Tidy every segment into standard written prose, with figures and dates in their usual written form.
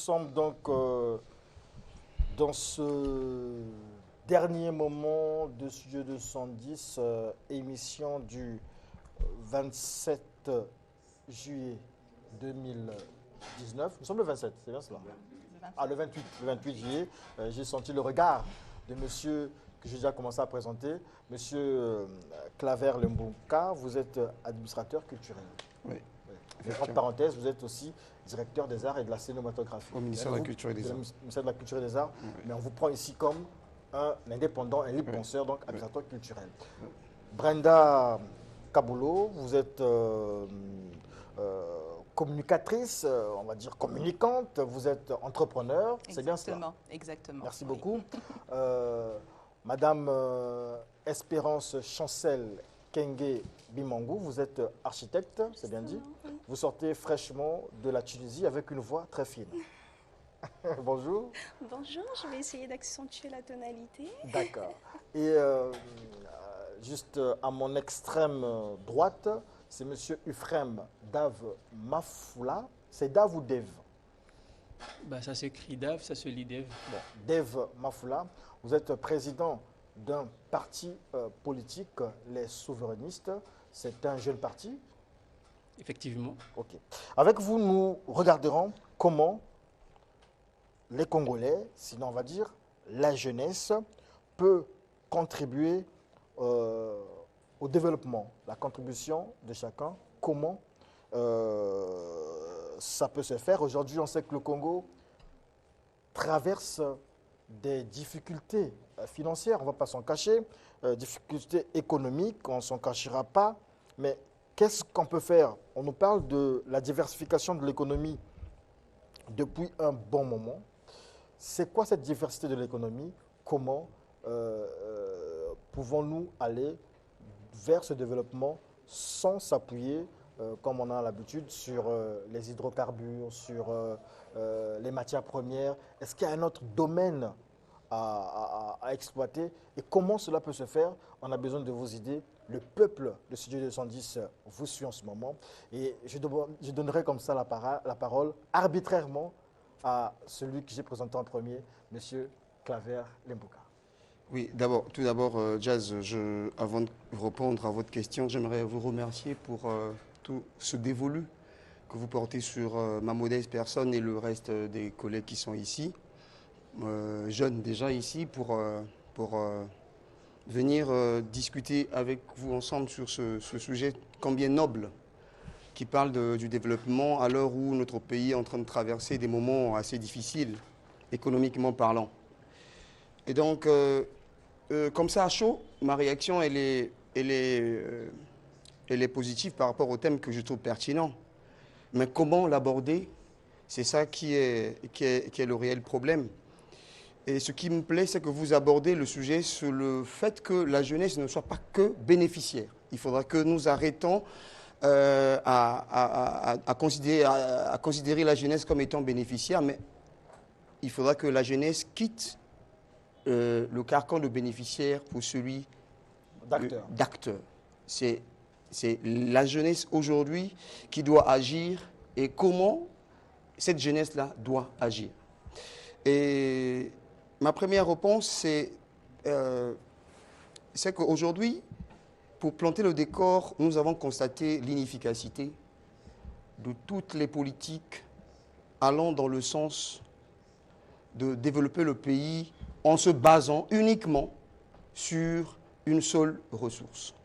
sommes donc dans ce dernier moment de Studio 210, émission du 27 juillet 2019. Nous sommes le 27, c'est bien cela? Ah, le 28 juillet. J'ai senti le regard de monsieur que j'ai déjà commencé à présenter, monsieur Claver Lembouka. Vous êtes administrateur culturel. Oui. Entre parenthèses, vous êtes aussi directeur des arts et de la cinématographie. Au ministère de la Culture et des Arts. Ministère de la Culture et des Arts. Oui. Mais on vous prend ici comme un indépendant, un libre penseur, donc administrateur culturel. Brenda Kaboulou, vous êtes communicatrice, on va dire communicante, vous êtes entrepreneur, c'est bien cela? Exactement. Merci beaucoup. Madame Espérance Chancel Kenge Bimangou, vous êtes architecte, c'est bien dit. Vous sortez fraîchement de la Tunisie avec une voix très fine. Bonjour. Bonjour, je vais essayer d'accentuer la tonalité. D'accord. Et juste à mon extrême droite, c'est monsieur Ufrem Dave Mafoula. C'est Dave ou Dev? Bah, ça s'écrit Dave, ça se lit Dev. Bon, Dev Mafoula, vous êtes président d'un parti politique, les souverainistes. C'est un jeune parti? Effectivement. Ok. Avec vous, nous regarderons comment les Congolais, sinon on va dire la jeunesse, peut contribuer au développement, la contribution de chacun, comment ça peut se faire. Aujourd'hui, on sait que le Congo traverse des difficultés financières, on ne va pas s'en cacher, difficultés économiques, on ne s'en cachera pas, mais qu'est-ce qu'on peut faire? On nous parle de la diversification de l'économie depuis un bon moment. C'est quoi cette diversité de l'économie? Comment pouvons-nous aller vers ce développement sans s'appuyer, comme on a l'habitude, sur les hydrocarbures, sur les matières premières? Est-ce qu'il y a un autre domaine à exploiter? Et comment cela peut se faire? On a besoin de vos idées. Le peuple de Studio 210 vous suit en ce moment. Et je donnerai comme ça la parole arbitrairement à celui que j'ai présenté en premier, M. Claver Lembouka. Oui, tout d'abord, Jazz, avant de répondre à votre question, j'aimerais vous remercier pour tout ce dévolu que vous portez sur ma modeste personne et le reste des collègues qui sont ici, jeunes déjà ici, pour venir discuter avec vous ensemble sur ce sujet combien noble, qui parle du développement à l'heure où notre pays est en train de traverser des moments assez difficiles, économiquement parlant. Et donc, comme ça à chaud, ma réaction, elle est positive par rapport au thème que je trouve pertinent. Mais comment l'aborder, c'est ça qui est le réel problème. Et ce qui me plaît, c'est que vous abordez le sujet sur le fait que la jeunesse ne soit pas que bénéficiaire. Il faudra que nous arrêtons à considérer la jeunesse comme étant bénéficiaire, mais il faudra que la jeunesse quitte le carcan de bénéficiaire pour celui d'acteur. C'est la jeunesse aujourd'hui qui doit agir et comment cette jeunesse-là doit agir. Et ma première réponse, c'est qu'aujourd'hui, pour planter le décor, nous avons constaté l'inefficacité de toutes les politiques allant dans le sens de développer le pays en se basant uniquement sur une seule ressource.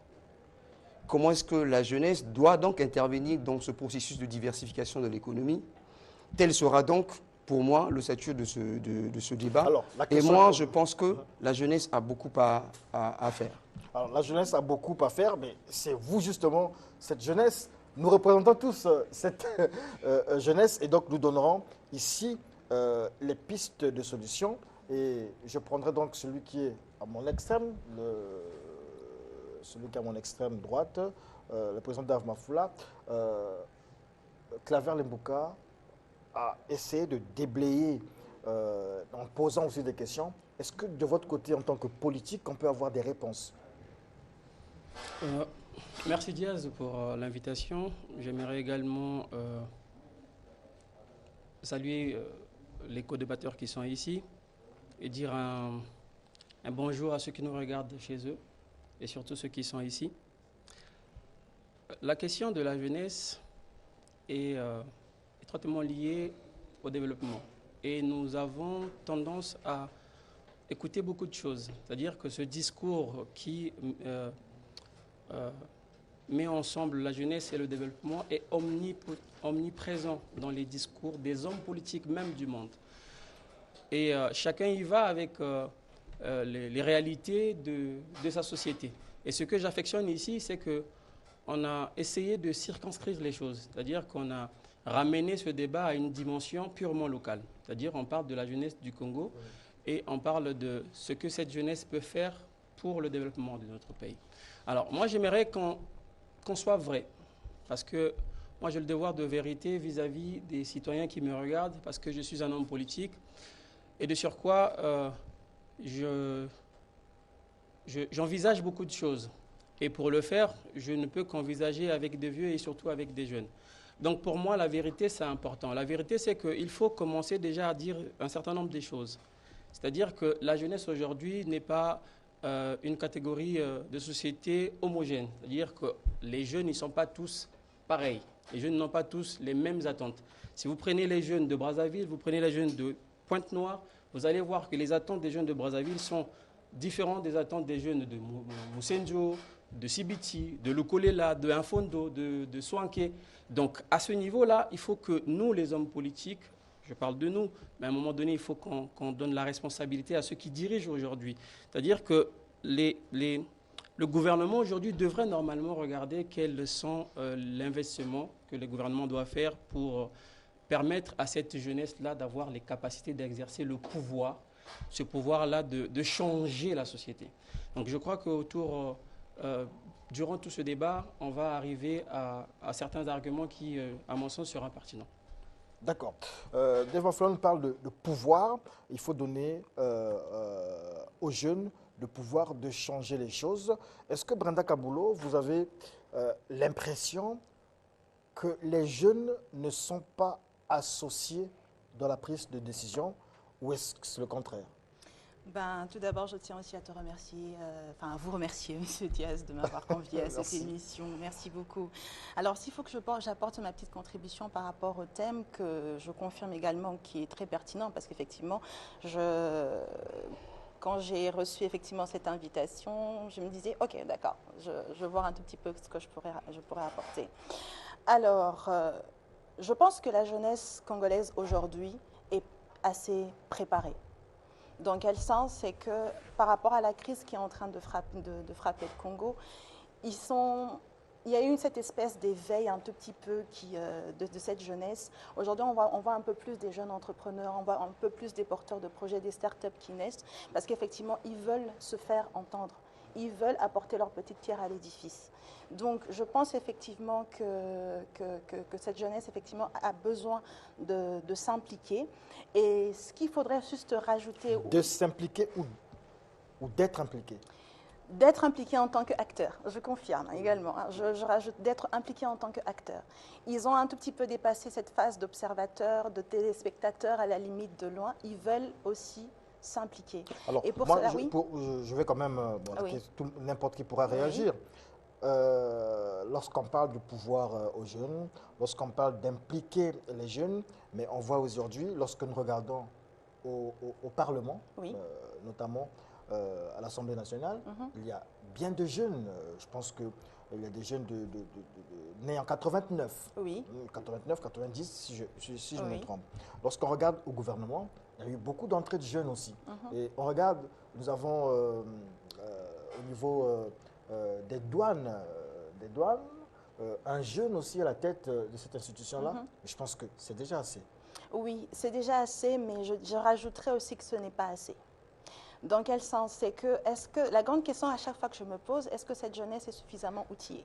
Comment est-ce que la jeunesse doit donc intervenir dans ce processus de diversification de l'économie? Tel sera donc, pour moi, le statut de ce débat. Alors, et moi, je pense que la jeunesse a beaucoup à faire. Alors, la jeunesse a beaucoup à faire, mais c'est vous, justement, cette jeunesse. Nous représentons tous cette jeunesse et donc nous donnerons ici les pistes de solutions. Et je prendrai donc celui qui est à mon extrême, celui qui est à mon extrême droite, le président Dave Mafoula. Claver Lembouka a essayé de déblayer en posant aussi des questions. Est-ce que de votre côté, en tant que politique, on peut avoir des réponses? Merci Diaz pour l'invitation. J'aimerais également saluer les co-débatteurs qui sont ici et dire un bonjour à ceux qui nous regardent chez eux et surtout ceux qui sont ici. La question de la jeunesse est étroitement liée au développement et nous avons tendance à écouter beaucoup de choses. C'est-à-dire que ce discours qui met ensemble la jeunesse et le développement est omniprésent dans les discours des hommes politiques même du monde. Et chacun y va avec les réalités de sa société. Et ce que j'affectionne ici, c'est qu'on a essayé de circonscrire les choses. C'est-à-dire qu'on a ramené ce débat à une dimension purement locale. C'est-à-dire qu'on parle de la jeunesse du Congo et on parle de ce que cette jeunesse peut faire pour le développement de notre pays. Alors, moi, j'aimerais qu'on soit vrai, parce que moi, j'ai le devoir de vérité vis-à-vis des citoyens qui me regardent, parce que je suis un homme politique, et de surcroît, j'envisage beaucoup de choses. Et pour le faire, je ne peux qu'envisager avec des vieux et surtout avec des jeunes. Donc pour moi, la vérité, c'est important. La vérité, c'est qu'il faut commencer déjà à dire un certain nombre de choses. C'est-à-dire que la jeunesse aujourd'hui n'est pas une catégorie de société homogène. C'est-à-dire que les jeunes ne sont pas tous pareils. Les jeunes n'ont pas tous les mêmes attentes. Si vous prenez les jeunes de Brazzaville, vous prenez les jeunes de Pointe-Noire, vous allez voir que les attentes des jeunes de Brazzaville sont différentes des attentes des jeunes de Moussenjo, de Sibiti, de Lukolela, de Infondo, de Swanké. Donc à ce niveau-là, il faut que nous, les hommes politiques, je parle de nous, mais à un moment donné, il faut qu'on donne la responsabilité à ceux qui dirigent aujourd'hui. C'est-à-dire que le gouvernement aujourd'hui devrait normalement regarder quels sont l'investissement que le gouvernement doit faire pour permettre à cette jeunesse-là d'avoir les capacités d'exercer le pouvoir, ce pouvoir-là de changer la société. Donc je crois qu'autour, durant tout ce débat, on va arriver à certains arguments qui, à mon sens, seront pertinents. D'accord. Devon Flon parle de pouvoir. Il faut donner aux jeunes le pouvoir de changer les choses. Est-ce que Brenda Kabulo, vous avez l'impression que les jeunes ne sont pas associés dans la prise de décision ou est-ce que c'est le contraire? Tout d'abord, je tiens aussi à te remercier, à vous remercier, M. Diaz, de m'avoir convié à cette émission. Merci beaucoup. Alors, s'il faut que j'apporte ma petite contribution par rapport au thème, que je confirme également qui est très pertinent, parce qu'effectivement, quand j'ai reçu effectivement cette invitation, je me disais, ok, d'accord, je vais voir un tout petit peu ce que je pourrais apporter. Alors, je pense que la jeunesse congolaise aujourd'hui est assez préparée. Dans quel sens? C'est que par rapport à la crise qui est en train de frapper le Congo, il y a eu cette espèce d'éveil un tout petit peu de cette jeunesse. Aujourd'hui, on voit un peu plus des jeunes entrepreneurs, on voit un peu plus des porteurs de projets, des startups qui naissent, parce qu'effectivement, ils veulent se faire entendre. Ils veulent apporter leur petite pierre à l'édifice. Donc, je pense effectivement que cette jeunesse effectivement a besoin de s'impliquer. Et ce qu'il faudrait juste rajouter... De s'impliquer ou d'être impliqué? D'être impliqué en tant qu'acteur, je confirme également. Je rajoute d'être impliqué en tant qu'acteur. Ils ont un tout petit peu dépassé cette phase d'observateur, de téléspectateur à la limite de loin. Ils veulent aussi s'impliquer. Alors, et pour moi, cela, oui. Je vais quand même, Oui. n'importe qui pourra réagir. Lorsqu'on parle du pouvoir aux jeunes, lorsqu'on parle d'impliquer les jeunes, mais on voit aujourd'hui, lorsque nous regardons au Parlement, Oui. notamment à l'Assemblée nationale, il y a bien de jeunes. Je pense qu'il y a des jeunes nés en 89, Oui. 89, 90, si je me Oui. trompe. Lorsqu'on regarde au gouvernement, il y a eu beaucoup d'entrées de jeunes aussi. Et on regarde, nous avons au niveau des douanes, un jeune aussi à la tête de cette institution-là. Je pense que c'est déjà assez. Oui, c'est déjà assez, mais je rajouterais aussi que ce n'est pas assez. Dans quel sens? C'est que, la grande question à chaque fois que je me pose, est-ce que cette jeunesse est suffisamment outillée?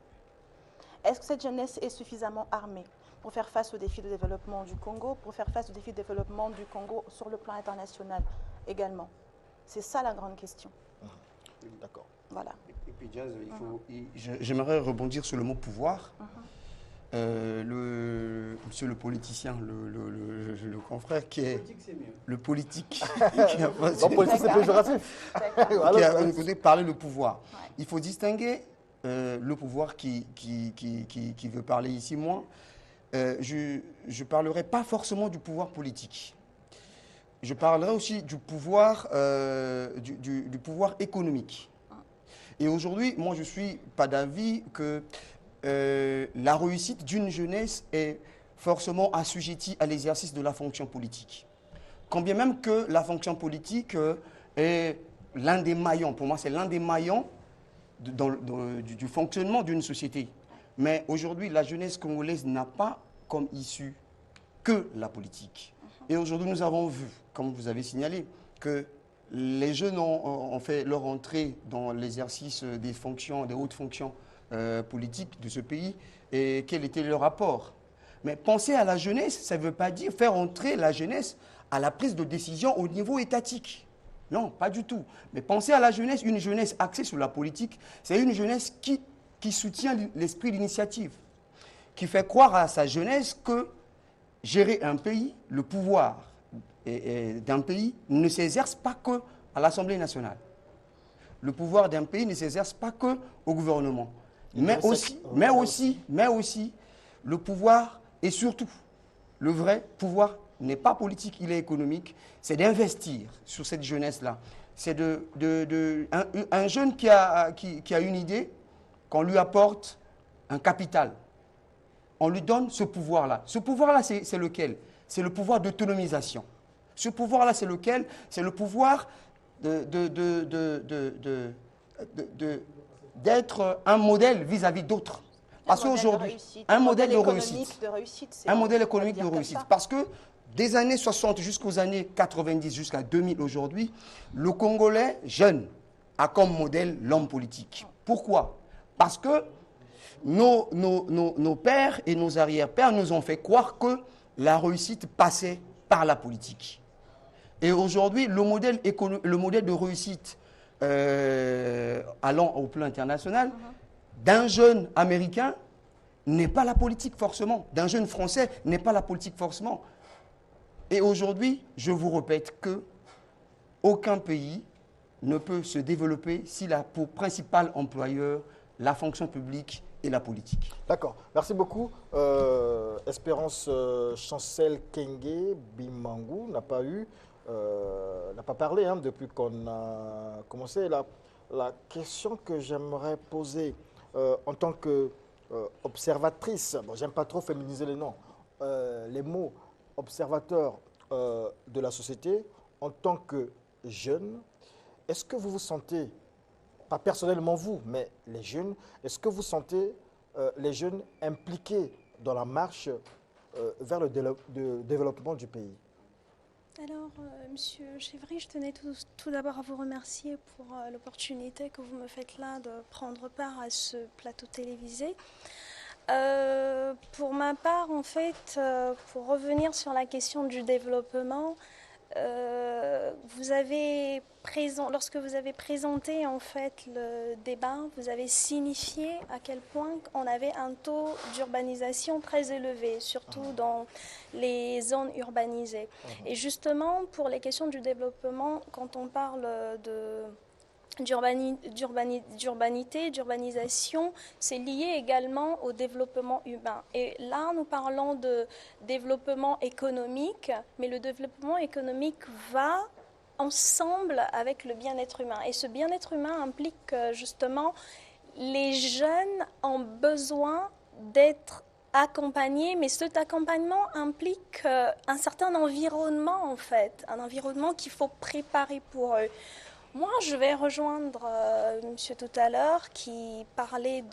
Est-ce que cette jeunesse est suffisamment armée pour faire face aux défis de développement du Congo, pour faire face aux défis de développement du Congo sur le plan international également? C'est ça la grande question. D'accord. Voilà. Et puis Diaz, j'aimerais rebondir sur le mot pouvoir. monsieur le politicien, le confrère qui est Politique, c'est mieux. le politique, qui a posé- Donc, politique, c'est péjoratif. D'accord. qui Voilà. a osé parler le pouvoir. Ouais. Il faut distinguer le pouvoir qui veut parler ici, moi. Je ne parlerai pas forcément du pouvoir politique. Je parlerai aussi du pouvoir, du pouvoir économique. Et aujourd'hui, moi, je ne suis pas d'avis que la réussite d'une jeunesse est forcément assujettie à l'exercice de la fonction politique. Quand bien même que la fonction politique est l'un des maillons, pour moi, c'est l'un des maillons du fonctionnement d'une société. Mais aujourd'hui, la jeunesse congolaise n'a pas comme issue que la politique. Et aujourd'hui, nous avons vu, comme vous avez signalé, que les jeunes ont fait leur entrée dans l'exercice des fonctions, des hautes fonctions politiques de ce pays, et quel était leur apport. Mais penser à la jeunesse, ça ne veut pas dire faire entrer la jeunesse à la prise de décision au niveau étatique. Non, pas du tout. Mais penser à la jeunesse, une jeunesse axée sur la politique, c'est une jeunesse qui soutient l'esprit d'initiative, qui fait croire à sa jeunesse que gérer un pays, le pouvoir d'un pays ne s'exerce pas que à l'Assemblée nationale. Le pouvoir d'un pays ne s'exerce pas que au gouvernement. Mais aussi, le pouvoir et surtout, le vrai pouvoir n'est pas politique, il est économique. C'est d'investir sur cette jeunesse-là. C'est un jeune qui a une idée, qu'on lui apporte un capital. On lui donne ce pouvoir-là. Ce pouvoir-là, c'est lequel? C'est le pouvoir d'autonomisation. Ce pouvoir-là, c'est lequel? C'est le pouvoir d'être un modèle vis-à-vis d'autres. Parce qu'aujourd'hui, un modèle de réussite. Un modèle économique de réussite. Parce que des années 60 jusqu'aux années 90, jusqu'à 2000 aujourd'hui, le Congolais jeune a comme modèle l'homme politique. Pourquoi? Parce que nos pères et nos arrière-pères nous ont fait croire que la réussite passait par la politique. Et aujourd'hui, le modèle de réussite allant au plan international d'un jeune américain n'est pas la politique forcément. D'un jeune français n'est pas la politique forcément. Et aujourd'hui, je vous répète que aucun pays ne peut se développer s'il a pour principal employeur la fonction publique et la politique. D'accord. Merci beaucoup. Espérance Chancel Kenge Bimangou n'a pas parlé depuis qu'on a commencé. La question que j'aimerais poser en tant qu'observatrice, j'aime pas trop féminiser les noms, les mots observateur de la société, en tant que jeune, est-ce que vous vous sentez, pas personnellement vous, mais les jeunes, est-ce que vous sentez les jeunes impliqués dans la marche vers le développement du pays? Alors, Monsieur Chevry, je tenais tout d'abord à vous remercier pour l'opportunité que vous me faites là de prendre part à ce plateau télévisé. Pour ma part, en fait, pour revenir sur la question du développement, lorsque vous avez présenté en fait le débat, vous avez signifié à quel point on avait un taux d'urbanisation très élevé, surtout dans les zones urbanisées. Et justement, pour les questions du développement, quand on parle d'urbanisation, c'est lié également au développement humain. Et là, nous parlons de développement économique, mais le développement économique va ensemble avec le bien-être humain. Et ce bien-être humain implique que, justement, les jeunes ont besoin d'être accompagnés, mais cet accompagnement implique un certain environnement, en fait, un environnement qu'il faut préparer pour eux. Moi, je vais rejoindre monsieur tout à l'heure qui parlait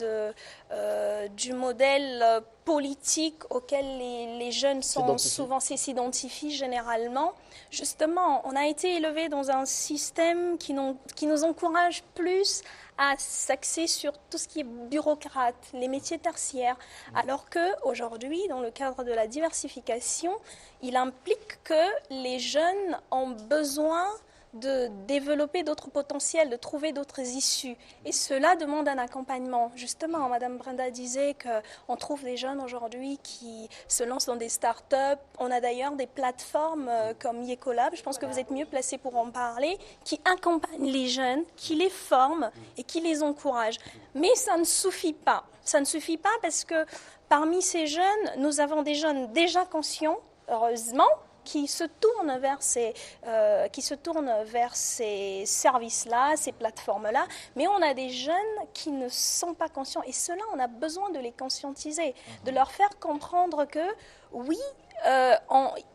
du modèle politique auquel les jeunes s'identifient généralement. Justement, on a été élevés dans un système qui nous encourage plus à s'axer sur tout ce qui est bureaucrate, les métiers tertiaires, alors qu'aujourd'hui, dans le cadre de la diversification, il implique que les jeunes ont besoin de développer d'autres potentiels, de trouver d'autres issues. Et cela demande un accompagnement. Justement, Madame Brenda disait qu'on trouve des jeunes aujourd'hui qui se lancent dans des startups. On a d'ailleurs des plateformes comme Yecolab, je pense que vous êtes mieux placés pour en parler, qui accompagnent les jeunes, qui les forment et qui les encouragent. Mais ça ne suffit pas. Ça ne suffit pas parce que parmi ces jeunes, nous avons des jeunes déjà conscients, heureusement, qui se tournent vers ces services-là, ces plateformes-là, mais on a des jeunes qui ne sont pas conscients. Et cela, on a besoin de les conscientiser, de leur faire comprendre que, oui,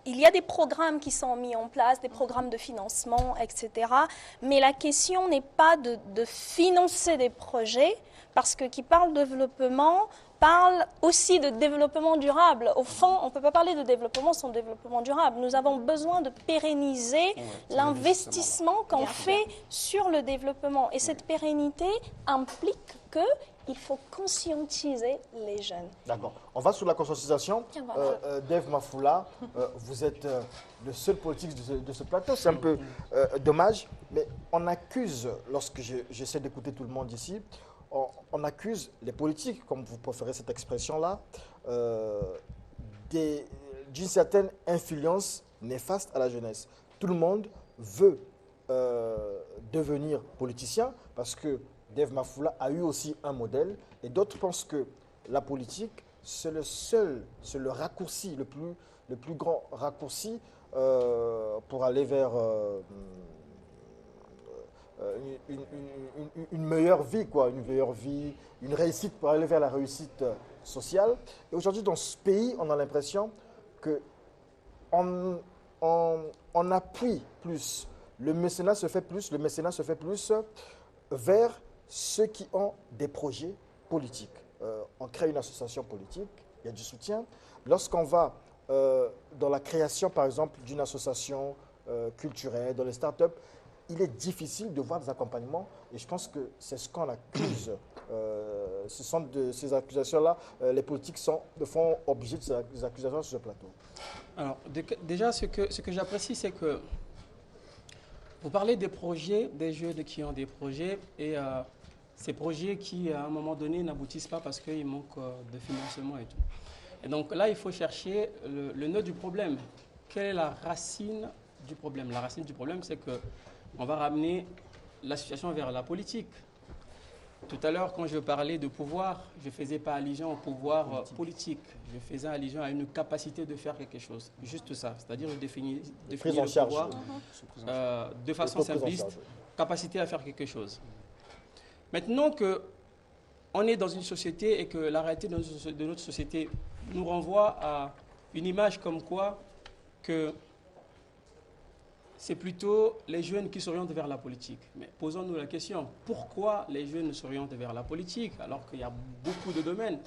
il y a des programmes qui sont mis en place, des programmes de financement, etc. Mais la question n'est pas de financer des projets, parce que qui parle de développement parle aussi de développement durable. Au fond, on ne peut pas parler de développement sans développement durable. Nous avons besoin de pérenniser l'investissement qu'on fait sur le développement. Et cette pérennité implique qu'il faut conscientiser les jeunes. D'accord. On va sur la conscientisation. Dave Mafoula, vous êtes le seul politique de ce plateau. C'est un peu dommage, mais on accuse, lorsque j'essaie d'écouter tout le monde ici, on accuse les politiques, comme vous préférez cette expression-là, d'une certaine influence néfaste à la jeunesse. Tout le monde veut devenir politicien parce que Dave Mafoula a eu aussi un modèle et d'autres pensent que la politique, c'est le raccourci, le plus grand raccourci pour aller vers une meilleure vie, une réussite, pour aller vers la réussite sociale. Et aujourd'hui, dans ce pays, on a l'impression qu'on appuie plus. Le mécénat se fait plus vers ceux qui ont des projets politiques. On crée une association politique, il y a du soutien. Lorsqu'on va dans la création, par exemple, d'une association culturelle, dans les startups, il est difficile de voir des accompagnements et je pense que c'est ce qu'on accuse. Ce sont de ces accusations-là, les politiques font objet de ces accusations sur ce plateau. Alors, déjà, ce que j'apprécie, c'est que vous parlez des projets, des jeunes qui ont des projets et ces projets qui, à un moment donné, n'aboutissent pas parce qu'il manque de financement et tout. Et donc là, il faut chercher le nœud du problème. Quelle est la racine du problème? La racine du problème, c'est qu'on va ramener la situation vers la politique. Tout à l'heure, quand je parlais de pouvoir, je ne faisais pas allusion au pouvoir politique. Je faisais allusion à une capacité de faire quelque chose. Juste ça. C'est-à-dire, je définis le pouvoir de façon simpliste, capacité à faire quelque chose. Maintenant qu'on est dans une société et que la réalité de notre société nous renvoie à une image comme quoi que c'est plutôt les jeunes qui s'orientent vers la politique. Mais posons-nous la question, pourquoi les jeunes s'orientent vers la politique alors qu'il y a beaucoup de domaines?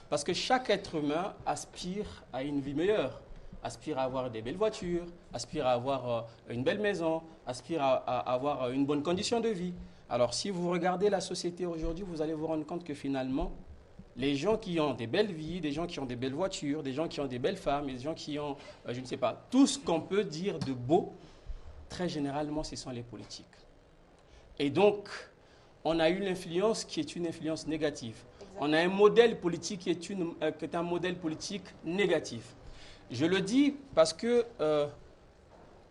Parce que chaque être humain aspire à une vie meilleure, aspire à avoir des belles voitures, aspire à avoir une belle maison, aspire à avoir une bonne condition de vie. Alors si vous regardez la société aujourd'hui, vous allez vous rendre compte que finalement, les gens qui ont des belles vies, des gens qui ont des belles voitures, des gens qui ont des belles femmes, des gens qui ont, je ne sais pas, tout ce qu'on peut dire de beau, très généralement, ce sont les politiques. Et donc, on a une influence qui est une influence négative. Exactement. On a un modèle politique qui est un modèle politique négatif. Je le dis parce que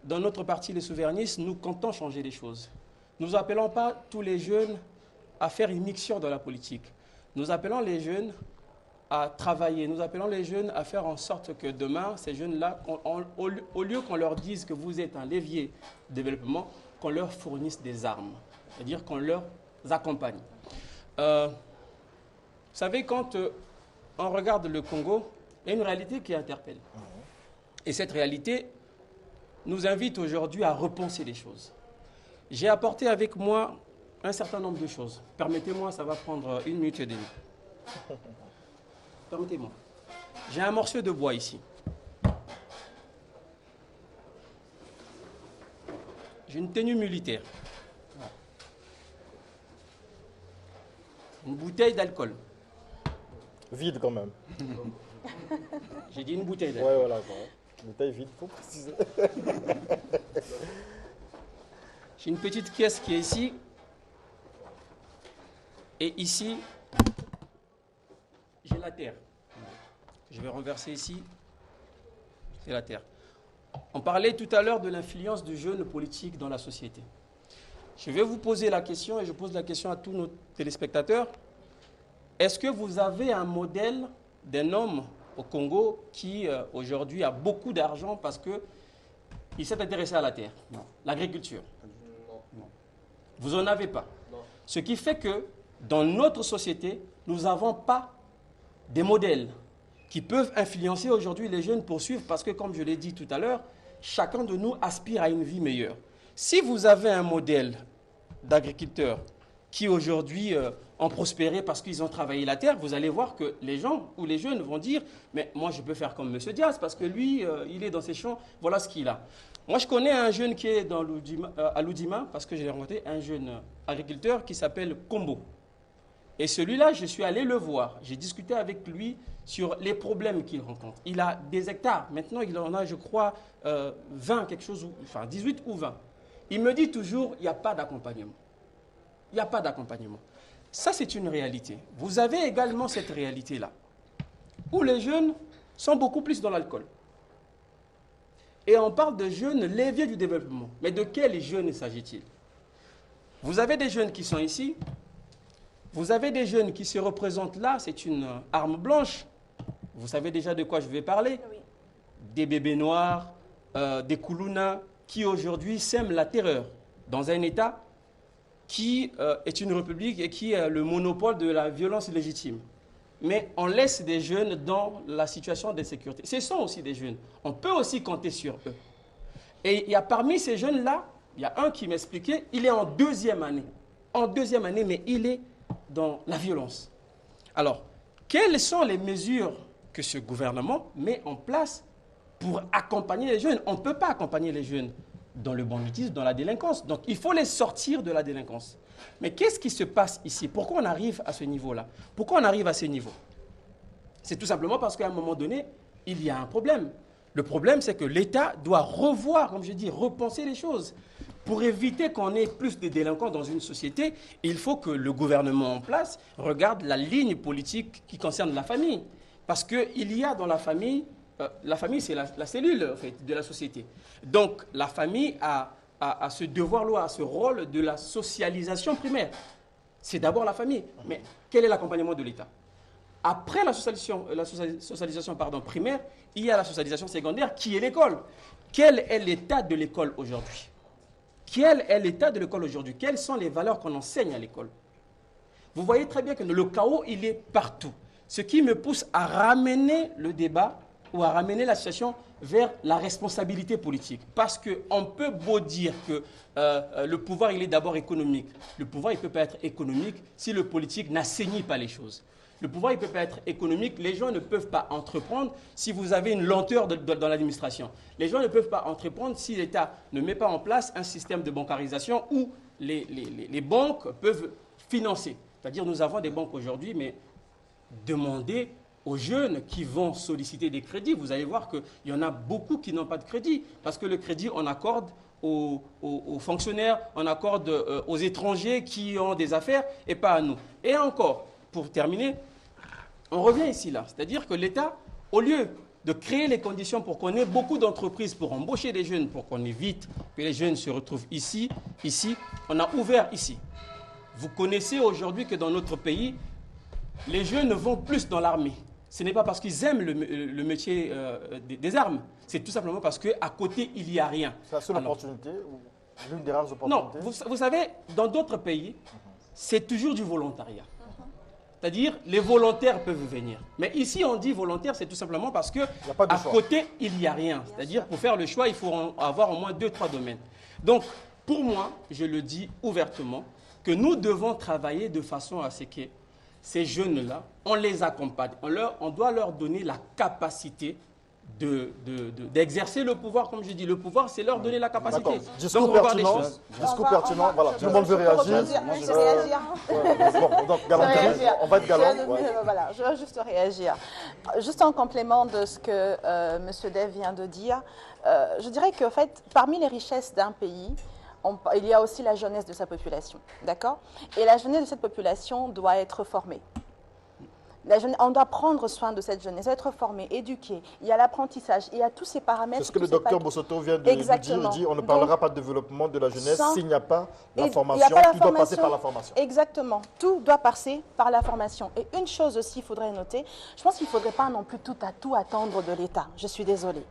dans notre parti, les souverainistes, nous comptons changer les choses. Nous n'appelons pas tous les jeunes à faire une mixture dans la politique. Nous appelons les jeunes à travailler. Nous appelons les jeunes à faire en sorte que demain, ces jeunes-là, au lieu qu'on leur dise que vous êtes un levier de développement, qu'on leur fournisse des armes, c'est-à-dire qu'on leur accompagne. Vous savez, quand on regarde le Congo, il y a une réalité qui interpelle. Et cette réalité nous invite aujourd'hui à repenser les choses. J'ai apporté avec moi un certain nombre de choses. Permettez-moi, ça va prendre 1 minute et demie. Permettez-moi. J'ai un morceau de bois ici. J'ai une tenue militaire. Une bouteille d'alcool. Vide quand même. J'ai dit une bouteille d'alcool. Ouais, voilà. Bouteille vide, il faut préciser. j'ai une petite caisse qui est ici. Et ici, j'ai la terre. Je vais renverser ici. C'est la terre. On parlait tout à l'heure de l'influence du jeune politique dans la société. Je vais vous poser la question, et je pose la question à tous nos téléspectateurs. Est-ce que vous avez un modèle d'un homme au Congo qui, aujourd'hui, a beaucoup d'argent parce qu'il s'est intéressé à la terre, l'agriculture? Non. Vous n'en avez pas. Non. Ce qui fait que, dans notre société, nous n'avons pas des modèles qui peuvent influencer aujourd'hui les jeunes pour suivre, parce que, comme je l'ai dit tout à l'heure, chacun de nous aspire à une vie meilleure. Si vous avez un modèle d'agriculteurs qui aujourd'hui ont prospéré parce qu'ils ont travaillé la terre, vous allez voir que les gens ou les jeunes vont dire « mais moi je peux faire comme M. Diaz parce que lui, il est dans ses champs, voilà ce qu'il a ». Moi je connais un jeune qui est à Loudima, parce que je l'ai rencontré, un jeune agriculteur qui s'appelle Combo. Et celui-là, je suis allé le voir, j'ai discuté avec lui sur les problèmes qu'il rencontre. Il a des hectares, maintenant il en a je crois 20 quelque chose, enfin 18 ou 20. Il me dit toujours, il n'y a pas d'accompagnement. Il n'y a pas d'accompagnement. Ça, c'est une réalité. Vous avez également cette réalité-là, où les jeunes sont beaucoup plus dans l'alcool. Et on parle de jeunes leviers du développement. Mais de quels jeunes s'agit-il? Vous avez des jeunes qui sont ici. Vous avez des jeunes qui se représentent là. C'est une arme blanche. Vous savez déjà de quoi je vais parler? Oui. Des bébés noirs, des Koulouna, qui aujourd'hui sèment la terreur dans un État qui est une république et qui a le monopole de la violence légitime. Mais on laisse des jeunes dans la situation d'insécurité. Ce sont aussi des jeunes. On peut aussi compter sur eux. Et il y a parmi ces jeunes-là, il y a un qui m'expliquait, il est en deuxième année. En deuxième année, mais il est dans la violence. Alors, quelles sont les mesures que ce gouvernement met en place pour accompagner les jeunes? On ne peut pas accompagner les jeunes dans le banditisme, dans la délinquance. Donc, il faut les sortir de la délinquance. Mais qu'est-ce qui se passe ici? Pourquoi on arrive à ce niveau-là? Pourquoi on arrive à ce niveau? C'est tout simplement parce qu'à un moment donné, il y a un problème. Le problème, c'est que l'État doit revoir, comme je dis, repenser les choses. Pour éviter qu'on ait plus de délinquants dans une société, il faut que le gouvernement en place regarde la ligne politique qui concerne la famille. Parce qu'il y a dans la famille, c'est la cellule en fait, de la société. Donc la famille a ce devoir-là, a ce rôle de la socialisation primaire. C'est d'abord la famille. Mais quel est l'accompagnement de l'État? Après la socialisation primaire, il y a la socialisation secondaire qui est l'école. Quel est l'état de l'école aujourd'hui? Quel est l'état de l'école aujourd'hui? Quelles sont les valeurs qu'on enseigne à l'école? Vous voyez très bien que le chaos, il est partout. Ce qui me pousse à ramener le débat ou à ramener la situation vers la responsabilité politique. Parce qu'on peut beau dire que le pouvoir, il est d'abord économique. Le pouvoir, il ne peut pas être économique si le politique n'assaignit pas les choses. Le pouvoir, il ne peut pas être économique. Les gens ne peuvent pas entreprendre si vous avez une lenteur dans l'administration. Les gens ne peuvent pas entreprendre si l'État ne met pas en place un système de bancarisation où les banques peuvent financer. C'est-à-dire, nous avons des banques aujourd'hui, mais demandez aux jeunes qui vont solliciter des crédits. Vous allez voir qu'il y en a beaucoup qui n'ont pas de crédit. Parce que le crédit, on accorde aux fonctionnaires, on accorde aux étrangers qui ont des affaires et pas à nous. Et encore, pour terminer, on revient ici là. C'est-à-dire que l'État, au lieu de créer les conditions pour qu'on ait beaucoup d'entreprises pour embaucher des jeunes, pour qu'on évite que les jeunes se retrouvent ici, on a ouvert ici. Vous connaissez aujourd'hui que dans notre pays, les jeunes vont plus dans l'armée. Ce n'est pas parce qu'ils aiment le métier des armes. C'est tout simplement parce qu'à côté, il n'y a rien. C'est la seule opportunité ou l'une des rares opportunités? Non, vous savez, dans d'autres pays, c'est toujours du volontariat. C'est-à-dire, les volontaires peuvent venir. Mais ici, on dit volontaire, c'est tout simplement parce qu'à côté, il n'y a rien. C'est-à-dire, pour faire le choix, il faut avoir au moins 2-3 domaines. Donc, pour moi, je le dis ouvertement, que nous devons travailler de façon à ce que ces jeunes-là, on les accompagne. On doit leur donner la capacité d'exercer le pouvoir, comme je dis. Le pouvoir, c'est leur donner la capacité. Discours pertinent, voilà. Tout le monde veut réagir. Je vais réagir. Donc, on va être galant. Voilà, je vais juste réagir. Juste en complément de ce que M. Dev vient de dire, je dirais qu'en fait, parmi les richesses d'un pays, il y a aussi la jeunesse de sa population, d'accord? Et la jeunesse de cette population doit être formée. On doit prendre soin de cette jeunesse, être formée, éduquée. Il y a l'apprentissage, il y a tous ces paramètres. C'est ce que le docteur Bossoto vient de nous dire. Il dit on ne parlera pas de développement de la jeunesse s'il n'y a pas la formation. Tout doit passer par la formation. Exactement. Tout doit passer par la formation. Et une chose aussi, il faudrait noter, je pense qu'il ne faudrait pas non plus tout attendre de l'État. Je suis désolée.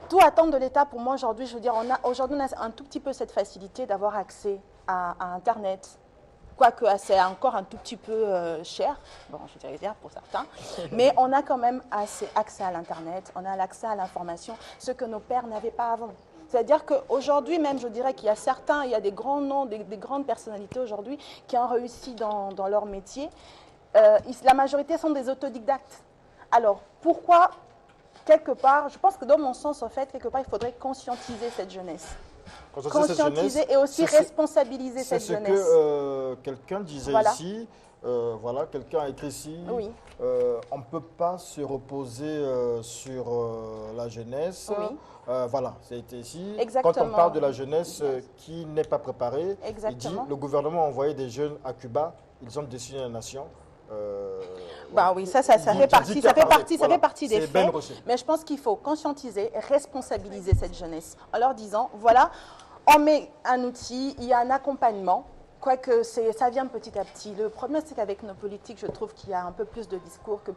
Tout attendre de l'État, pour moi, aujourd'hui, je veux dire, aujourd'hui, on a un tout petit peu cette facilité d'avoir accès à Internet. Quoique c'est encore un tout petit peu cher, bon, je dirais dire pour certains, mais on a quand même accès à l'Internet, on a l'accès à l'information, ce que nos pères n'avaient pas avant. C'est-à-dire qu'aujourd'hui même, je dirais qu'il y a certains, il y a des grands noms, des grandes personnalités aujourd'hui qui ont réussi dans leur métier. La majorité sont des autodidactes. Alors, pourquoi, quelque part, je pense que dans mon sens, en fait, quelque part, il faudrait conscientiser cette jeunesse. Conscientiser et aussi responsabiliser cette jeunesse. C'est ce que quelqu'un disait ici, voilà, quelqu'un a écrit ici, oui. On ne peut pas se reposer sur la jeunesse. Oui. Voilà, ça a été ici. Exactement. Quand on parle de la jeunesse qui n'est pas préparée, exactement. Il dit le gouvernement a envoyé des jeunes à Cuba, ils ont dessiné la nation. Bah oui, ça fait partie des faits, mais je pense qu'il faut conscientiser et responsabiliser cette jeunesse en leur disant, voilà, on met un outil, il y a un accompagnement, quoique ça vient petit à petit. Le problème, c'est qu'avec nos politiques, je trouve qu'il y a un peu plus de discours que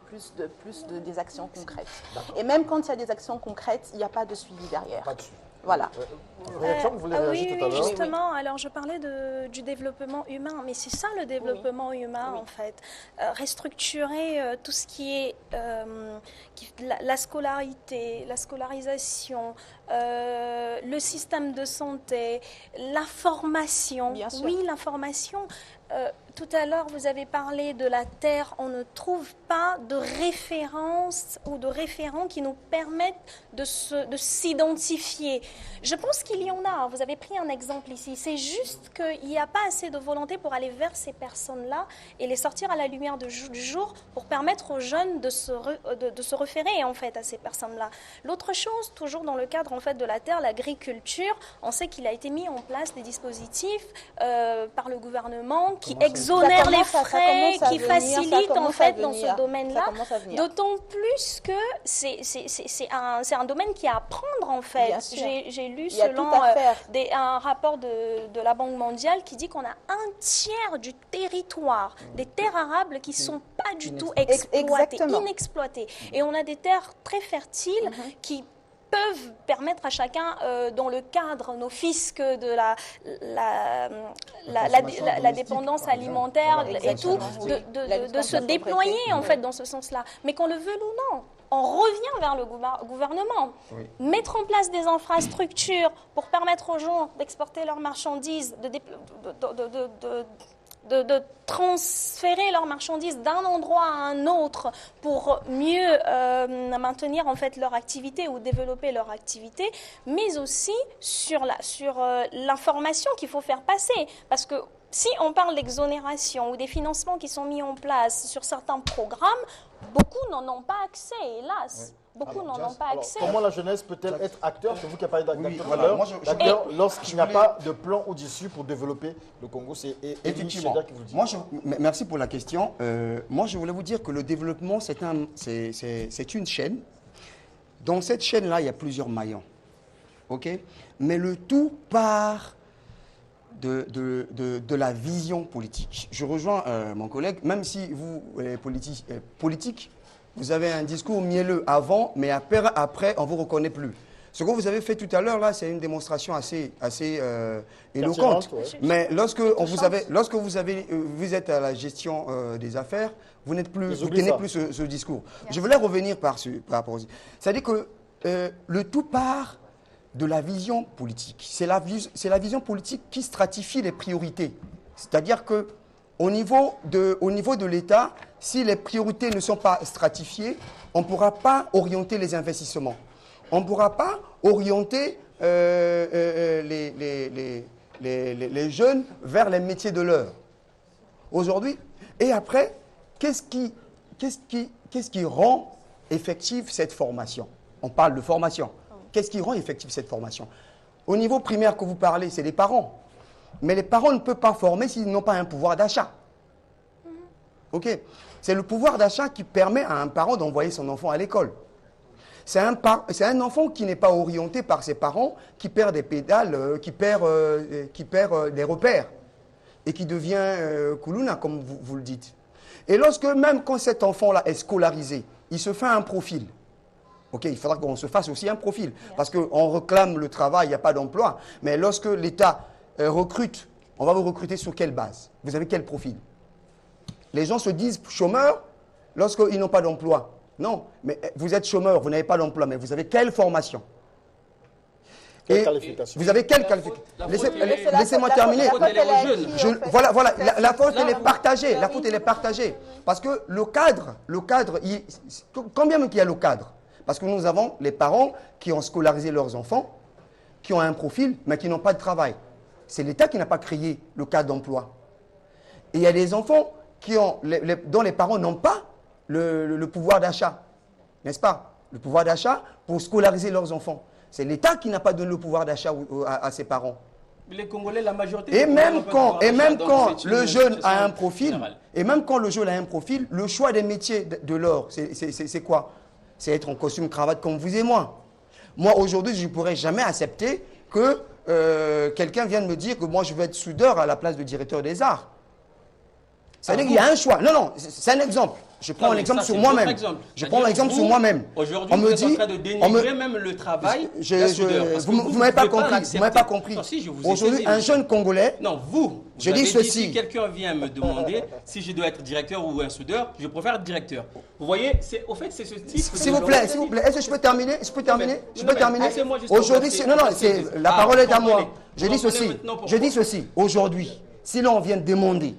des actions concrètes. Et même quand il y a des actions concrètes, il n'y a pas de suivi derrière. Pas de suivi. Voilà. Réaction, vous voulez réagir tout à l'heure? Justement, alors je parlais du développement humain, mais c'est ça le développement humain en fait. Restructurer tout ce qui est la scolarité, la scolarisation, le système de santé, la formation. Bien sûr. Oui, la formation. Tout à l'heure, vous avez parlé de la terre. On ne trouve pas de références ou de référents qui nous permettent de s'identifier. Je pense qu'il y en a. Vous avez pris un exemple ici. C'est juste qu'il n'y a pas assez de volonté pour aller vers ces personnes-là et les sortir à la lumière du jour pour permettre aux jeunes de se référer en fait à ces personnes-là. L'autre chose, toujours dans le cadre en fait de la terre, l'agriculture, on sait qu'il a été mis en place des dispositifs par le gouvernement qui exonèrent les frais, qui facilitent en fait dans ce domaine-là. D'autant plus que c'est un domaine qui est à prendre en fait. J'ai lu selon un rapport de la Banque mondiale qui dit qu'on a un tiers du territoire des terres arables qui ne sont pas du tout exploitées, inexploitées. Et on a des terres très fertiles qui peuvent permettre à chacun, dans le cadre nos fiscs de la dépendance alimentaire et tout, de se déployer en fait dans ce sens-là. Mais qu'on le veuille ou non, on revient vers le gouvernement. Oui. Mettre en place des infrastructures pour permettre aux gens d'exporter leurs marchandises, de transférer leurs marchandises d'un endroit à un autre pour mieux maintenir en fait leur activité ou développer leur activité, mais aussi sur l'information qu'il faut faire passer. Parce que si on parle d'exonération ou des financements qui sont mis en place sur certains programmes, beaucoup n'en ont pas accès, hélas. Oui. Beaucoup n'en ont pas accès. Comment la jeunesse peut-elle être acteur? C'est vous qui avez parlé d'acteur tout à l'heure. Lorsqu'il n'y a pas de plan ou d'issue pour développer le Congo, c'est effectivement. Qui vous le dit. Merci pour la question. Moi, je voulais vous dire que le développement, c'est une chaîne. Dans cette chaîne-là, il y a plusieurs maillons. Okay? Mais le tout part de la vision politique. Je rejoins mon collègue, même si vous, les politiques, vous avez un discours mielleux avant, mais après on ne vous reconnaît plus. Ce que vous avez fait tout à l'heure, là, c'est une démonstration assez éloquente. Ouais. Mais lorsque vous êtes à la gestion des affaires, vous n'êtes plus, vous tenez plus ce discours. Je voulais revenir par rapport à ça. C'est-à-dire que le tout part de la vision politique. C'est la vision politique qui stratifie les priorités. C'est-à-dire que au niveau de l'État, si les priorités ne sont pas stratifiées, on ne pourra pas orienter les investissements. On ne pourra pas orienter les jeunes vers les métiers de l'heure. Aujourd'hui, et après, qu'est-ce qui rend effective cette formation? On parle de formation. Qu'est-ce qui rend effective cette formation? Au niveau primaire que vous parlez, c'est les parents. Mais les parents ne peuvent pas former s'ils n'ont pas un pouvoir d'achat. Ok. C'est le pouvoir d'achat qui permet à un parent d'envoyer son enfant à l'école. C'est un enfant qui n'est pas orienté par ses parents, qui perd des pédales, qui perd des repères et qui devient Kuluna, comme vous le dites. Et même quand cet enfant-là est scolarisé, il se fait un profil. Ok, il faudra qu'on se fasse aussi un profil. Parce qu'on réclame le travail, il n'y a pas d'emploi. Mais lorsque l'État recrute, on va vous recruter sur quelle base? Vous avez quel profil? Les gens se disent chômeurs lorsqu'ils n'ont pas d'emploi. Non, mais vous êtes chômeur, vous n'avez pas d'emploi, mais vous avez quelle formation? Quelle qualification? Vous avez quelle qualification? Laissez-moi terminer. Voilà, la faute, elle est partagée. La faute, elle est partagée. Parce que le cadre, combien même qu'il y a le cadre? Parce que nous avons les parents qui ont scolarisé leurs enfants, qui ont un profil, mais qui n'ont pas de travail. C'est l'État qui n'a pas créé le cadre d'emploi. Et il y a des enfants dont les parents n'ont pas le pouvoir d'achat, n'est-ce pas? Le pouvoir d'achat pour scolariser leurs enfants. C'est l'État qui n'a pas donné le pouvoir d'achat à ses parents. Les Congolais, la majorité... Et même quand le jeune a un profil, le choix des métiers de l'or, c'est quoi? C'est être en costume cravate comme vous et moi. Moi, aujourd'hui, je ne pourrais jamais accepter que quelqu'un vienne me dire que moi, je veux être soudeur à la place de directeur des arts. C'est-à-dire qu'il y a un choix. Non, c'est un exemple. Je prends un exemple sur moi-même. Je prends l'exemple sur moi-même. Aujourd'hui, vous êtes en train de dénigrer même le travail d'un soudeur. Vous ne m'avez pas compris. Aujourd'hui, un jeune Congolais... Non, vous je dis ceci. Si quelqu'un vient me demander si je dois être directeur ou un soudeur, je préfère être directeur. Vous voyez, au fait, c'est ce type... S'il vous plaît, est-ce que je peux terminer? Je peux terminer? Aujourd'hui, la parole est à moi. Je dis ceci. Aujourd'hui, si l'on vient demander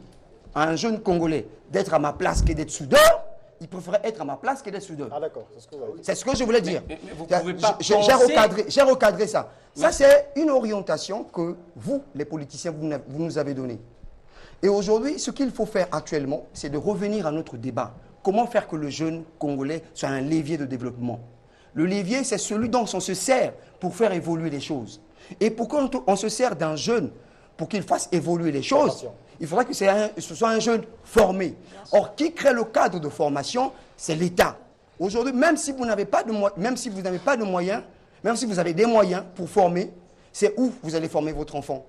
à un jeune Congolais d'être à ma place que d'être soudeur, il préférait être à ma place que d'être soudeur. Ah d'accord, c'est ce que vous avez dit. C'est ce que je voulais dire. Mais vous pouvez pas j'ai recadré ça. Ça, c'est une orientation que vous, les politiciens, vous nous avez donnée. Et aujourd'hui, ce qu'il faut faire actuellement, c'est de revenir à notre débat. Comment faire que le jeune Congolais soit un levier de développement? Le levier, c'est celui dont on se sert pour faire évoluer les choses. Et pourquoi on se sert d'un jeune pour qu'il fasse évoluer les choses? Il faudrait que ce soit un jeune formé. Or, qui crée le cadre de formation? C'est l'État. Aujourd'hui, même si vous n'avez pas de moyens, même si vous avez des moyens pour former, c'est où vous allez former votre enfant?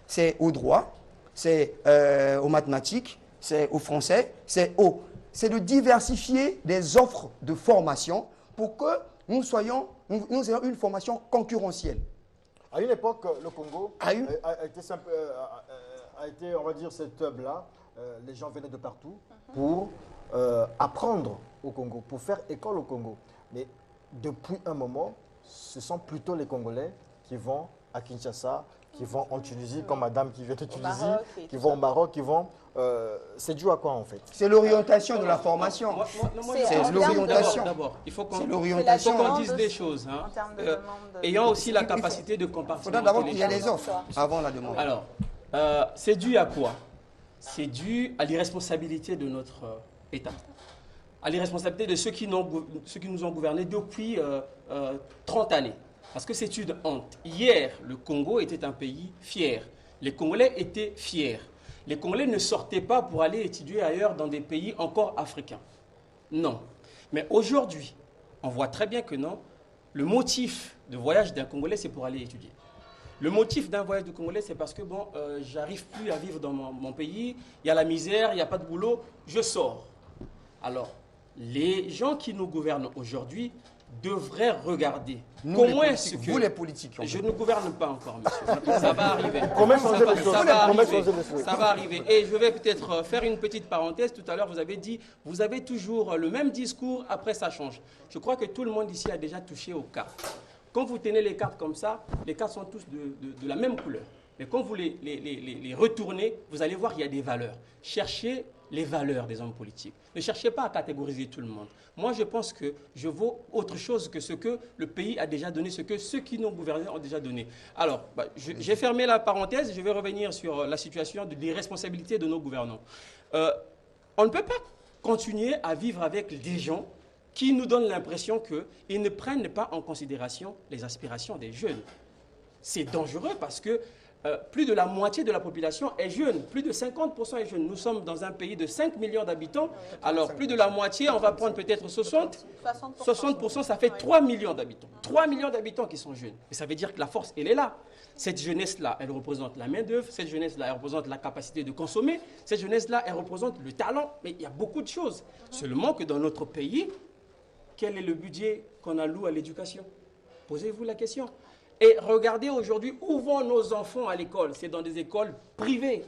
C'est au droit, c'est aux mathématiques, c'est au français, c'est de diversifier les offres de formation pour que nous ayons une formation concurrentielle. À une époque, le Congo a été, on va dire, cet hub-là. Les gens venaient de partout pour apprendre au Congo, pour faire école au Congo. Mais depuis un moment, ce sont plutôt les Congolais qui vont à Kinshasa, qui vont en Tunisie, comme madame qui vient de Tunisie, qui vont au Maroc, qui vont... c'est dû à quoi en fait? C'est l'orientation de la formation. C'est l'orientation. D'abord, il faut qu'on dise des choses. Hein. Ayant aussi la capacité de compartimenter. Il faudra d'abord qu'il y ait les offres avant la demande. Alors, c'est dû à quoi? C'est dû à l'irresponsabilité de notre État. À l'irresponsabilité de ceux qui nous ont gouvernés depuis 30 années. Parce que c'est une honte. Hier, le Congo était un pays fier. Les Congolais étaient fiers. Les Congolais ne sortaient pas pour aller étudier ailleurs dans des pays encore africains. Non. Mais aujourd'hui, on voit très bien que non. Le motif de voyage d'un Congolais, c'est pour aller étudier. Le motif d'un voyage du Congolais, c'est parce que bon, j'arrive plus à vivre dans mon pays, il y a la misère, il n'y a pas de boulot, je sors. Alors, les gens qui nous gouvernent aujourd'hui devraient regarder comment est-ce que... Vous les politiques. Je ne gouverne pas encore, monsieur. Ça va arriver. Ça va arriver. Et je vais peut-être faire une petite parenthèse. Tout à l'heure, vous avez dit, vous avez toujours le même discours, après ça change. Je crois que tout le monde ici a déjà touché aux cartes. Quand vous tenez les cartes comme ça, les cartes sont tous de la même couleur. Mais quand vous les retournez, vous allez voir qu'il y a des valeurs. Cherchez les valeurs des hommes politiques. Ne cherchez pas à catégoriser tout le monde. Moi, je pense que je vaux autre chose que ce que le pays a déjà donné, ce que ceux qui nous gouvernent ont déjà donné. Alors, j'ai fermé la parenthèse, je vais revenir sur la situation des responsabilités de nos gouvernants. On ne peut pas continuer à vivre avec des gens qui nous donnent l'impression qu'ils ne prennent pas en considération les aspirations des jeunes. C'est dangereux parce que plus de la moitié de la population est jeune, plus de 50% est jeune. Nous sommes dans un pays de 5 millions d'habitants, alors plus de la moitié, on va prendre peut-être 60%, ça fait 3 millions d'habitants. 3 millions d'habitants qui sont jeunes. Et ça veut dire que la force, elle est là. Cette jeunesse-là, elle représente la main-d'œuvre, cette jeunesse-là, elle représente la capacité de consommer, cette jeunesse-là, elle représente le talent. Mais il y a beaucoup de choses. Seulement que dans notre pays, quel est le budget qu'on alloue à l'éducation? Posez-vous la question. Et regardez aujourd'hui où vont nos enfants à l'école. C'est dans des écoles privées.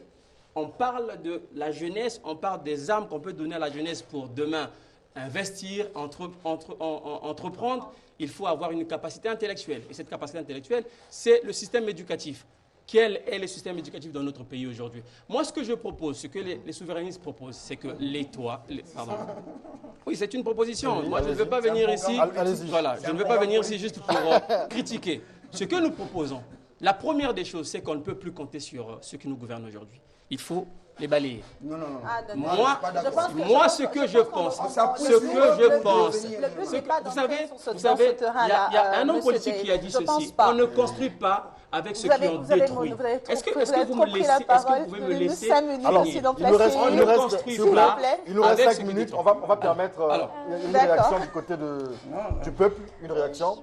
On parle de la jeunesse, on parle des armes qu'on peut donner à la jeunesse pour demain investir, entreprendre. Il faut avoir une capacité intellectuelle. Et cette capacité intellectuelle, c'est le système éducatif. Quel est le système éducatif dans notre pays aujourd'hui? Moi, ce que je propose, ce que les souverainistes proposent, c'est que pardon. Oui, c'est une proposition. Moi, je ne veux pas venir ici. Voilà, je ne veux pas venir ici juste pour critiquer. Ce que nous proposons, la première des choses, c'est qu'on ne peut plus compter sur ceux qui nous gouvernent aujourd'hui. Il faut les balayer. Non. Moi, ce que je pense, vous savez, il y a un homme politique qui a dit ceci. On ne construit pas avec ceux qui ont détruit. Est-ce que vous pouvez me laisser Alors, il nous reste 5 minutes. On va permettre une réaction du côté du peuple, une réaction.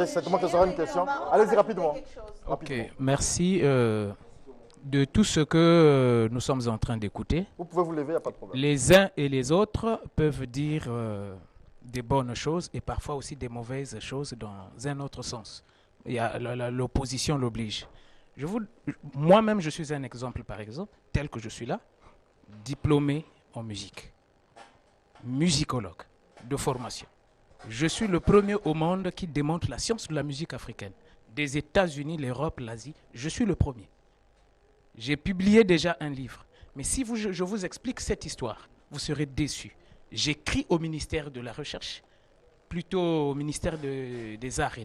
Certainement que ce sera une question. Allez-y rapidement. Ok, merci. De tout ce que nous sommes en train d'écouter, vous pouvez vous lever, il n'y a pas de problème. Les uns et les autres peuvent dire des bonnes choses et parfois aussi des mauvaises choses dans un autre sens. L'opposition l'oblige. Moi-même, je suis un exemple, par exemple, tel que je suis là, diplômé en musique, musicologue de formation. Je suis le premier au monde qui démontre la science de la musique africaine. Des États-Unis, l'Europe, l'Asie, je suis le premier. J'ai publié déjà un livre. Mais si je vous explique cette histoire, vous serez déçus. J'écris au ministère de la Recherche, plutôt au ministère des Arts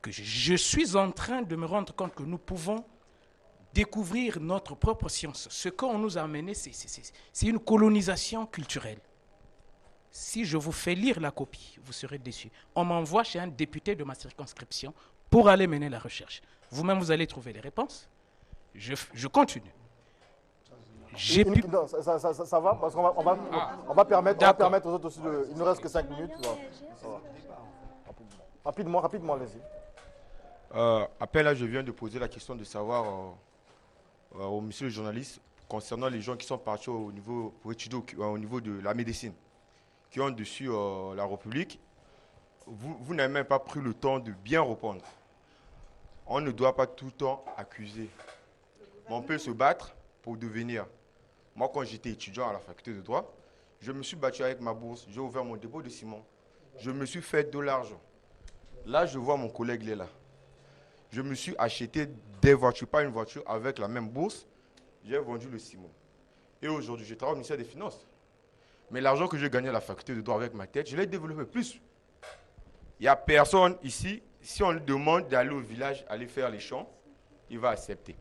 que je suis en train de me rendre compte que nous pouvons découvrir notre propre science. Ce qu'on nous a amené, c'est une colonisation culturelle. Si je vous fais lire la copie, vous serez déçus. On m'envoie chez un député de ma circonscription pour aller mener la recherche. Vous-même, vous allez trouver les réponses. Je continue. Non, ça va parce qu'on va permettre aux autres aussi il ne reste que 5 minutes. Rapidement, allez-y. Après là, je viens de poser la question de savoir au monsieur le journaliste concernant les gens qui sont partis pour étudier au niveau de la médecine, qui ont dessus la République. Vous n'avez même pas pris le temps de bien répondre. On ne doit pas tout le temps accuser. Mais on peut se battre pour devenir. Moi, quand j'étais étudiant à la faculté de droit, je me suis battu avec ma bourse, j'ai ouvert mon dépôt de ciment. Je me suis fait de l'argent. Là, je vois mon collègue, il est là. Je me suis acheté des voitures, pas une voiture, avec la même bourse. J'ai vendu le ciment. Et aujourd'hui, je travaille au ministère des Finances. Mais l'argent que j'ai gagné à la faculté de droit avec ma tête, je l'ai développé plus. Il n'y a personne ici, si on lui demande d'aller au village, aller faire les champs, il va accepter.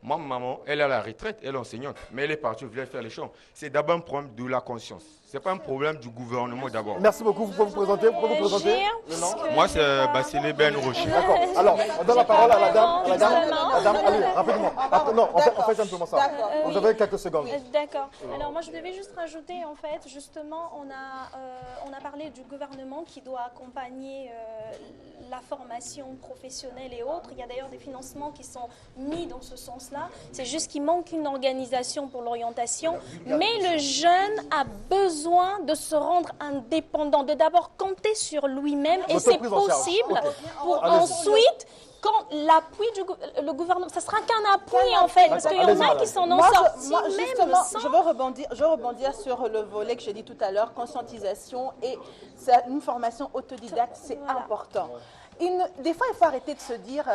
Ma maman, elle est à la retraite, elle est enseignante, mais elle est partie au village faire les champs. C'est d'abord un problème de la conscience. Ce n'est pas un problème du gouvernement d'abord. Merci beaucoup. Vous pouvez vous présenter, le nom? Moi, c'est Bassile Ben Rocher. D'accord. Alors, on donne la parole à la dame. Allez, rapidement. Non, on fait simplement ça. Vous avez quelques secondes. D'accord. Alors, moi, je devais juste rajouter, en fait, justement, on a parlé du gouvernement qui doit accompagner la formation professionnelle et autres. Il y a d'ailleurs des financements qui sont mis dans ce sens-là. C'est juste qu'il manque une organisation pour l'orientation. Mais le jeune a besoin de se rendre indépendant, de d'abord compter sur lui-même, et c'est possible pour ensuite, quand l'appui du gouvernement, ça sera qu'un appui en fait, parce qu'il y en a qui s'en ont sorti même sans... Je veux rebondir sur le volet que j'ai dit tout à l'heure, conscientisation, et c'est une formation autodidacte, c'est important. Des fois, il faut arrêter de se dire,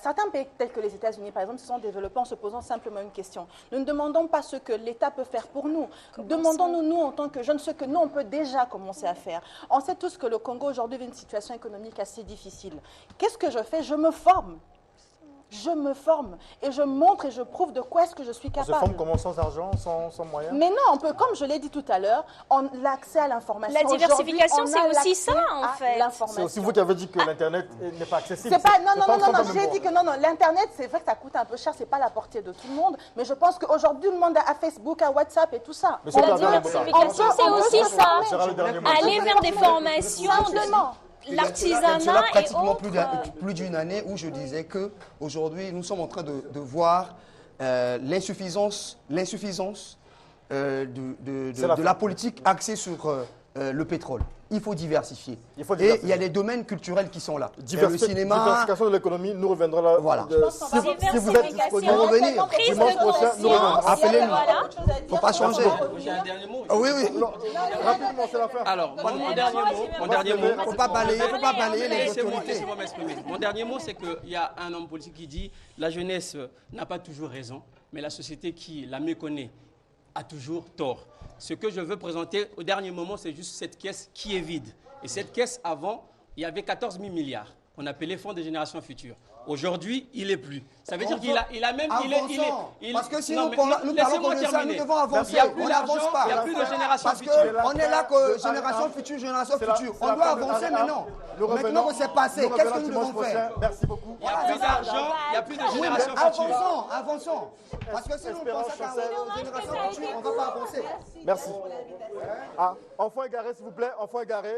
certains pays tels que les États-Unis, par exemple, se sont développés en se posant simplement une question. Nous ne demandons pas ce que l'État peut faire pour nous. Demandons-nous, nous, en tant que jeunes, ce que nous, on peut déjà commencer à faire. On sait tous que le Congo, aujourd'hui, vit une situation économique assez difficile. Qu'est-ce que je fais? Je me forme. je me forme et je montre et je prouve de quoi est-ce que je suis On capable. se forme comment, sans argent, sans moyens? Mais non, on peut, comme je l'ai dit tout à l'heure, l'accès à l'information. La diversification, Aujourd'hui, on a c'est aussi l'accès ça, en à fait. l'information. C'est aussi vous qui avez dit que l'Internet n'est pas accessible. C'est pas, non, C'est non, pas non, non, comme non, même j'ai dit que non, non, l'Internet, c'est vrai que ça coûte un peu cher, c'est pas la portée de tout le monde, mais je pense qu'aujourd'hui, tout le monde a Facebook, à WhatsApp et tout ça. Monsieur La Bernard, diversification, c'est aussi ça. Gérard, le dernier mot. Aller vers des formations, Simplement. l'artisanat Cela et pratiquement autres. plus d'une année où je disais que aujourd'hui nous sommes en train de voir l'insuffisance de la politique axée sur le pétrole. Il faut diversifier. Il faut Et diversifier. il y a des domaines culturels qui sont là. Le cinéma. Diversification de l'économie, nous reviendrons là. Voilà. Si vous êtes disponible, On va revenir. Prise dimanche de prochain, nous reviendrons. conscience, Appelez-nous. voilà. Faut pas changer. J'ai un dernier mot. Ah oui, oui. Rapidement, c'est la fin. Alors, mon dernier mot, Faut pas balayer les Laissez-moi autorités. m'exprimer. Mon dernier mot, c'est qu'il y a un homme politique qui dit la jeunesse n'a pas toujours raison, mais la société qui la méconnaît a toujours tort. Ce que je veux présenter au dernier moment, c'est juste cette caisse qui est vide. Et cette caisse, avant, il y avait 14 000 milliards qu'on appelait Fonds des générations futures. Aujourd'hui, il n'est plus. Ça veut dire qu'il a même... Parce que sinon, mais nous parlons comme ça, nous devons avancer. Il n'y a plus On n'avance d'argent, pas. il n'y a plus de génération Parce future. qu'on est là que génération future. On doit avancer maintenant. Maintenant que c'est passé, qu'est-ce que nous devons faire? Merci beaucoup. Il n'y a plus d'argent, il n'y a plus de Oui, mais génération future. avançons. Parce que sinon, on pense à génération future, on ne va pas avancer. Merci. Ah, enfant égaré, s'il vous plaît, enfant égaré.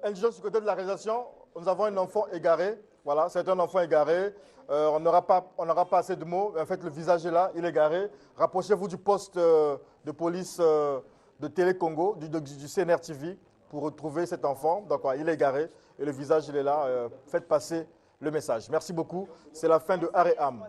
Indigence du côté de la réalisation, nous avons un enfant égaré. Voilà, c'est un enfant égaré. On n'aura pas assez de mots. En fait, le visage est là, il est égaré. Rapprochez-vous du poste de police de Télé Congo, du CNR TV, pour retrouver cet enfant. Donc, il est égaré et le visage, il est là. Faites passer le message. Merci beaucoup. C'est la fin de Art et Âme.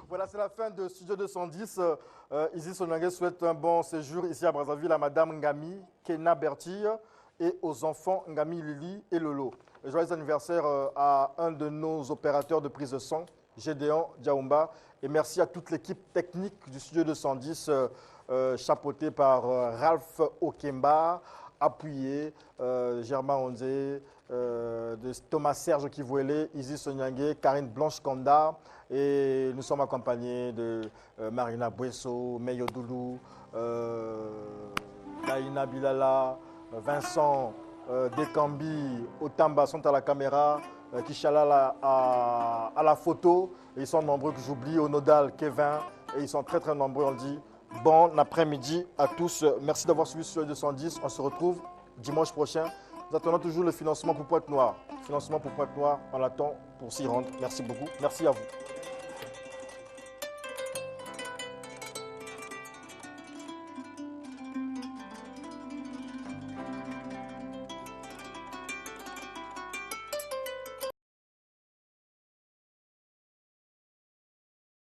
Voilà, c'est la fin de Studio 210. Isis Sonangé souhaite un bon séjour ici à Brazzaville à Madame Ngami, Kena Bertille et aux enfants Ngami, Lili et Lolo. Joyeux anniversaire à un de nos opérateurs de prise de son, Gédéon Diaoumba. Et merci à toute l'équipe technique du Studio 210, chapeautée par Ralph Okemba, appuyé Germain Ondé, de Thomas Serge Kivouélé, Isis Sonangé, Karine Blanche Kanda. Et nous sommes accompagnés de Marina Buesso, Meyo Doulou, Daïna Bilala, Vincent Dekambi, Otamba sont à la caméra, Kishala à la photo. Et ils sont nombreux que j'oublie, Onodal, Kevin, et ils sont très très nombreux. On dit bon après-midi à tous. Merci d'avoir suivi ce 210. On se retrouve dimanche prochain. Nous attendons toujours le financement pour Pointe-Noire. Financement pour Pointe-Noire, on l'attend pour s'y rendre. Merci beaucoup. Merci à vous.